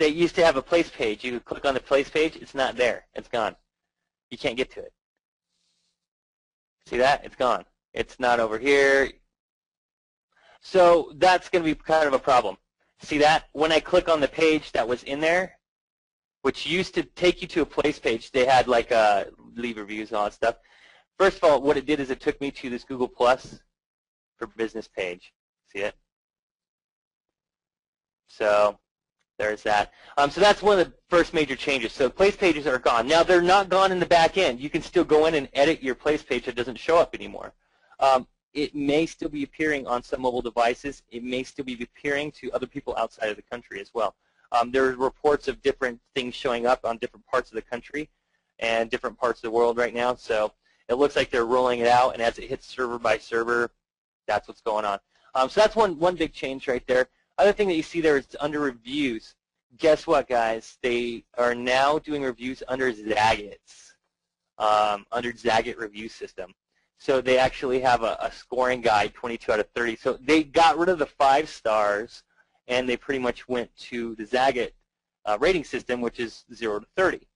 they used to have a place page. You could click on the place page. It's not there. It's gone. You can't get to it. See that? It's gone. It's not over here. So that's going to be kind of a problem. See that? When I click on the page that was in there, which used to take you to a place page, they had like leave reviews and all that stuff. First of all, what it did is it took me to this Google Plus for Business page. See it? So there's that. So that's one of the first major changes. So place pages are gone. Now they're not gone in the back end. You can still go in and edit your place page that doesn't show up anymore. It may still be appearing on some mobile devices. It may still be appearing to other people outside of the country as well. There are reports of different things showing up on different parts of the country and different parts of the world right now. So it looks like they're rolling it out, and as it hits server by server, that's what's going on. So that's one big change right there. Other thing that you see there is under reviews. Guess what, guys? They are now doing reviews under Zagat's, under Zagat review system. So they actually have a scoring guide, 22 out of 30. So they got rid of the 5 stars, and they pretty much went to the Zagat rating system, which is 0 to 30.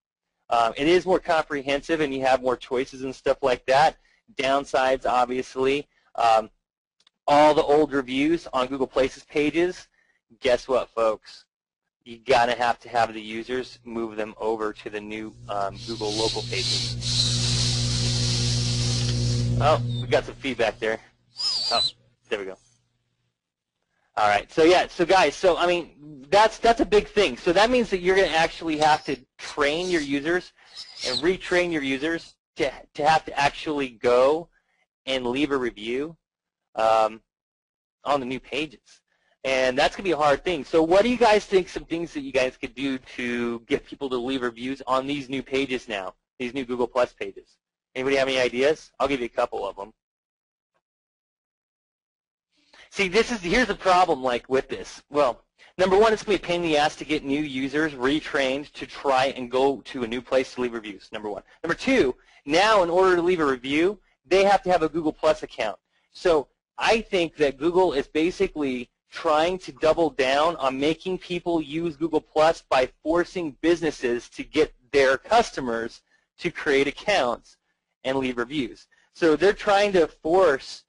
It is more comprehensive, and you have more choices and stuff like that. Downsides, obviously, all the old reviews on Google Places pages, guess what, folks? You're going to have the users move them over to the new Google local pages. Oh, we got some feedback there. Oh, there we go. All right. So yeah. So guys. So I mean, that's a big thing. So that means that you're going to actually have to train your users and retrain your users to have to actually go and leave a review on the new pages, and that's going to be a hard thing. So what do you guys think? Some things that you guys could do to get people to leave reviews on these new pages now, these new Google Plus pages? Anybody have any ideas? I'll give you a couple of them. See, here's the problem like with this. Well, number one, it's going to be a pain in the ass to get new users retrained to try and go to a new place to leave reviews, number one. Number two, now in order to leave a review, they have to have a Google Plus account. So I think that Google is basically trying to double down on making people use Google Plus by forcing businesses to get their customers to create accounts and leave reviews. So they're trying to force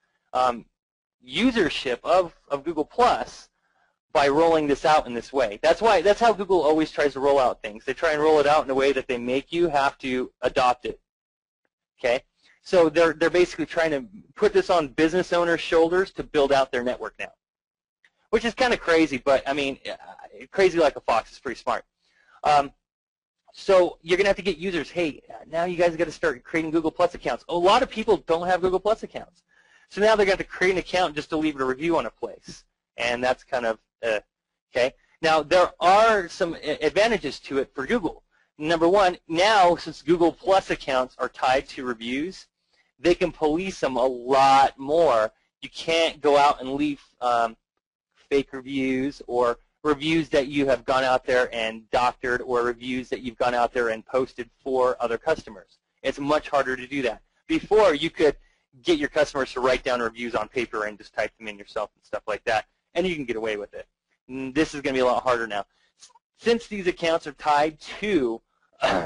usership of Google Plus by rolling this out in this way. That's how Google always tries to roll out things. They try and roll it out in a way that they make you have to adopt it. Okay? So they're basically trying to put this on business owners' shoulders to build out their network now, which is kind of crazy, but I mean, crazy like a fox is pretty smart. So you're going to have to get users, hey, now you guys got to start creating Google Plus accounts. A lot of people don't have Google Plus accounts. So now they're going to have to create an account just to leave a review on a place. And that's kind of, okay. Now, there are some advantages to it for Google. Number one, now since Google Plus accounts are tied to reviews, they can police them a lot more. You can't go out and leave fake reviews or reviews that you have gone out there and doctored or reviews that you've gone out there and posted for other customers. It's much harder to do that. Before, you could get your customers to write down reviews on paper and just type them in yourself and stuff like that, and you can get away with it. This is going to be a lot harder now. Since these accounts are tied to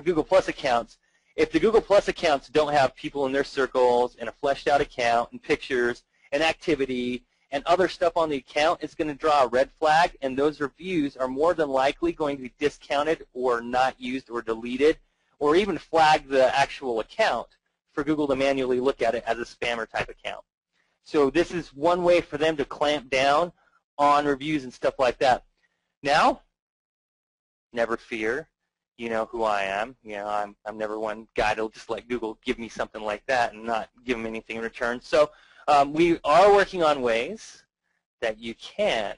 Google Plus accounts, if the Google Plus accounts don't have people in their circles and a fleshed out account and pictures and activity and other stuff on the account, it's going to draw a red flag, and those reviews are more than likely going to be discounted or not used or deleted or even flag the actual account for Google to manually look at it as a spammer type account. So this is one way for them to clamp down on reviews and stuff like that. Now, never fear. You know who I am. You know, I'm never one guy to just let Google give me something like that and not give them anything in return. So we are working on ways that you can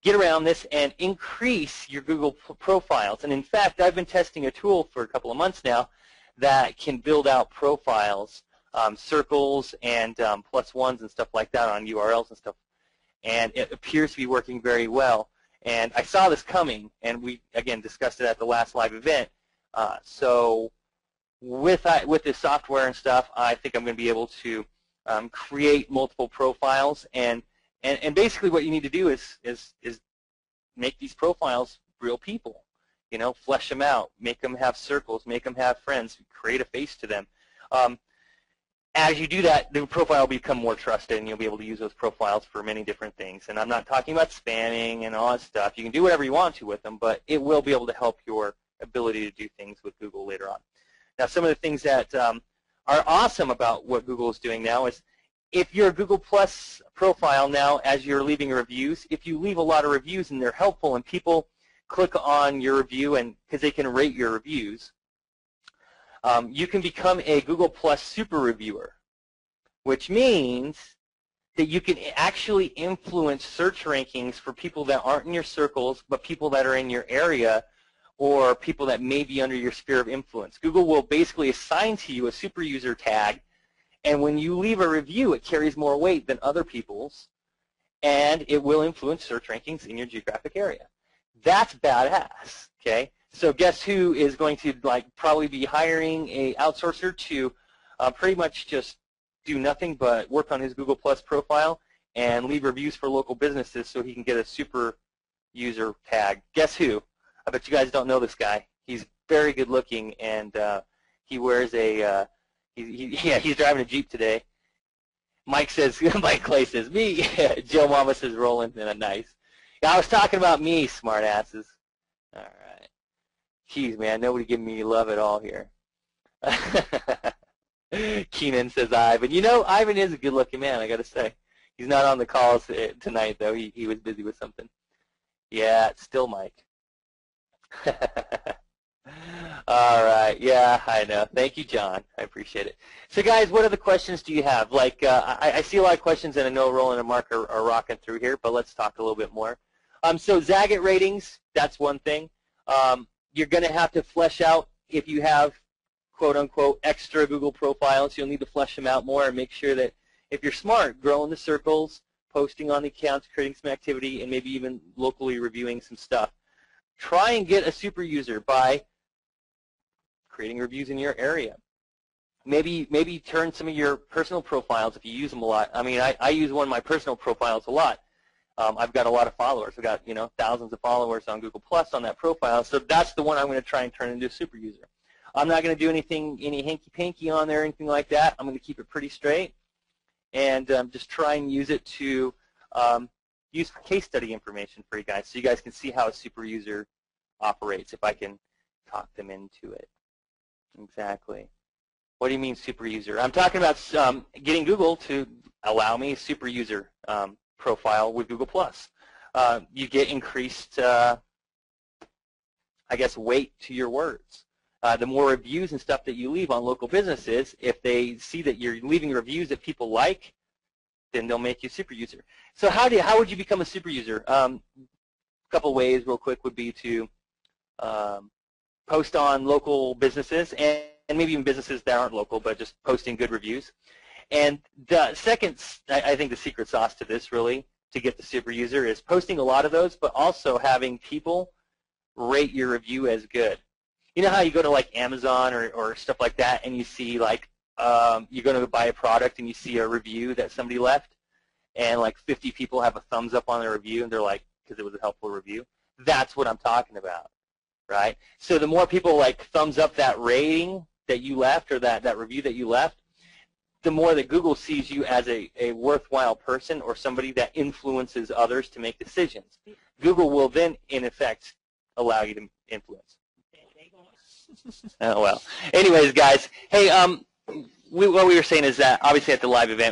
get around this and increase your Google profiles. And in fact, I've been testing a tool for a couple of months now that can build out profiles, circles and +1s and stuff like that on URLs and stuff. And it appears to be working very well. And I saw this coming, and we, again, discussed it at the last live event. So with this software and stuff, I think I'm going to be able to create multiple profiles. And basically what you need to do is make these profiles real people. You know, flesh them out, make them have circles, make them have friends, create a face to them. As you do that, the profile will become more trusted, and you'll be able to use those profiles for many different things. And I'm not talking about spamming and all that stuff. You can do whatever you want to with them, but it will be able to help your ability to do things with Google later on. Now, some of the things that are awesome about what Google is doing now is if you're a Google Plus profile now, as you're leaving reviews, if you leave a lot of reviews and they're helpful and people click on your review and because they can rate your reviews, you can become a Google Plus super reviewer, which means that you can actually influence search rankings for people that aren't in your circles, but people that are in your area or people that may be under your sphere of influence. Google will basically assign to you a super user tag, and when you leave a review, it carries more weight than other people's, and it will influence search rankings in your geographic area. That's badass, okay? So guess who is going to probably be hiring a outsourcer to pretty much just do nothing but work on his Google Plus profile and leave reviews for local businesses so he can get a super user tag. Guess who? I bet you guys don't know this guy. He's very good looking, and he wears a he's driving a Jeep today. Mike Clay says me. Joe Mama says Roland, and nice. Yeah, I was talking about me, smart asses. All right. Jeez, man, nobody giving me love at all here. Keenan says Ivan. You know, Ivan is a good-looking man, I got to say. He's not on the calls tonight, though. He was busy with something. Yeah, it's still Mike. All right. Yeah, I know. Thank you, John. I appreciate it. So, guys, what other questions do you have? Like, I see a lot of questions, and I know Roland and Mark are rocking through here, but let's talk a little bit more. So Zagat ratings, that's one thing. You're going to have to flesh out if you have, quote-unquote, extra Google profiles. You'll need to flesh them out more and make sure that if you're smart, growing the circles, posting on the accounts, creating some activity, and maybe even locally reviewing some stuff. Try and get a super user by creating reviews in your area. Maybe turn some of your personal profiles if you use them a lot. I mean, I use one of my personal profiles a lot. I've got a lot of followers. I've got, you know, thousands of followers on Google Plus on that profile. So that's the one I'm going to try and turn into a super user. I'm not going to do any hanky-panky on there or anything like that. I'm going to keep it pretty straight and just try and use it to use case study information for you guys so you guys can see how a super user operates if I can talk them into it. Exactly. What do you mean super user? I'm talking about getting Google to allow me a super user profile with Google Plus. You get increased, I guess, weight to your words. The more reviews and stuff that you leave on local businesses, if they see that you're leaving reviews that people like, then they'll make you a super user. So how would you become a super user? A couple ways real quick would be to post on local businesses and maybe even businesses that aren't local, but just posting good reviews. And the second, I think the secret sauce to this really, to get the super user, is posting a lot of those, but also having people rate your review as good. You know how you go to like Amazon or stuff like that and you see like, you're going to buy a product and you see a review that somebody left and like 50 people have a thumbs up on their review and they're like, because it was a helpful review. That's what I'm talking about, right? So the more people like thumbs up that rating that you left or that review that you left, the more that Google sees you as a worthwhile person or somebody that influences others to make decisions. Google will then, in effect, allow you to influence. Oh, well. Anyways, guys, hey, what we were saying is that obviously at the live event,